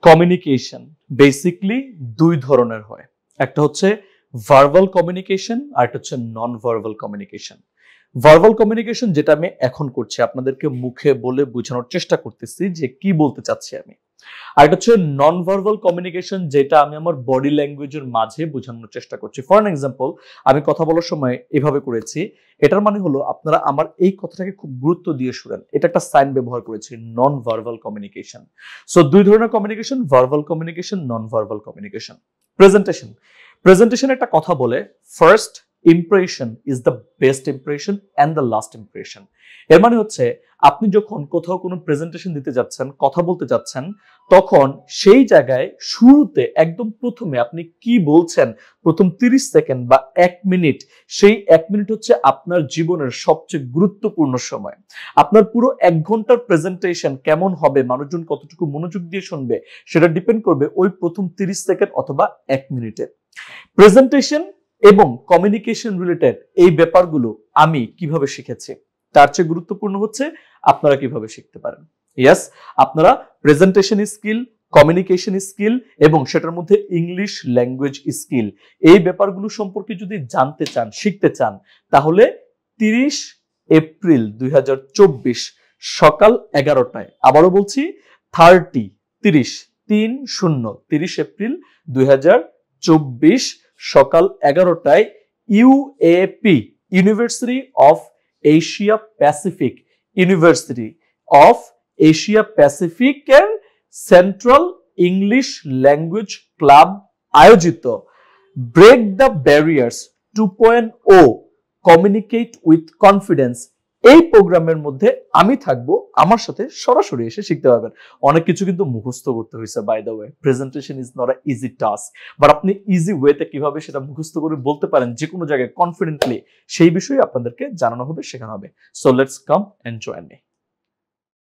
Communication basically দুই ধরনের হয়, একটা হচ্ছে ভার্বাল কমিউনিকেশন আর একটা হচ্ছে non verbal communication. Verbal communication যেটা আমি এখন করছি, আপনাদেরকে মুখে বলে বোঝানোর চেষ্টা করতেছি যে কি বলতে চাচ্ছি আমি। আর এটা হচ্ছে নন ভার্বাল কমিউনিকেশন, যেটা আমি আমার বডি ল্যাঙ্গুয়েজের মাঝে বোঝানোর চেষ্টা করছি। ফর এক্সাম্পল, আমি কথা বলার সময় এভাবে করেছি, এটার মানে হলো আপনারা আমার এই কথাটাকে খুব গুরুত্ব দিয়ে শুনেন, এটা একটা সাইন ব্যবহার করেছি, নন ভার্বাল কমিউনিকেশন। সো দুই ধরনের communication, verbal communication, non verbal communication. Presentation, presentation একটা কথা বলে, first impression is the best impression and the last impression. এর মানে হচ্ছে আপনি যখন কোথাও কোনো প্রেজেন্টেশন দিতে যাচ্ছেন, কথা বলতে যাচ্ছেন, তখন সেই জায়গায় শুরুতে একদম প্রথমে আপনি কি বলছেন, প্রথম 30 সেকেন্ড বা 1 মিনিট, সেই 1 মিনিট হচ্ছে আপনার জীবনের সবচেয়ে গুরুত্বপূর্ণ সময়। আপনার পুরো 1 ঘন্টার প্রেজেন্টেশন কেমন হবে, মানুষজন কতটুকু মনোযোগ দিয়ে শুনবে, সেটা ডিপেন্ড করবে ওই প্রথম 30 সেকেন্ড অথবা 1 মিনিটে। প্রেজেন্টেশন এবং কমিউনিকেশন রিলেটেড এই ব্যাপারগুলো আমি কিভাবে শিখেছি, তার চেয়ে গুরুত্বপূর্ণ হচ্ছে আপনারা কিভাবে শিখতে পারেন। ইয়েস, আপনারা প্রেজেন্টেশন স্কিল, কমিউনিকেশন স্কিল এবং সেটার মধ্যে ইংলিশ ল্যাঙ্গুয়েজ স্কিল, এই ব্যাপারগুলো সম্পর্কে যদি জানতে চান, শিখতে চান, তাহলে 30 এপ্রিল 2024 সকাল 11টায়, আবারও বলছি 30 এপ্রিল 2024 সকাল 11টায় UAP, University of Asia Pacific, University of Asia প্যাসিফিকের সেন্ট্রাল ইংলিশ ল্যাঙ্গুয়েজ ক্লাব আয়োজিত break the barriers 2.0 communicate with confidence, এই প্রোগ্রামের মধ্যে আমি থাকবো, আমার সাথে সরাসরি এসে শিখতে পারবেন। অনেক কিছু কিন্তু মুখস্থ করতে হয়েছে, by the way presentation is not a easy task, but আপনি ইজি ওয়েতে কিভাবে সেটা মুখস্থ করে বলতে পারেন যে কোনো জায়গায় কনফিডেন্টলি, সেই বিষয়ে আপনাদেরকে জানানো হবে, শেখানো হবে। So let's come and join me.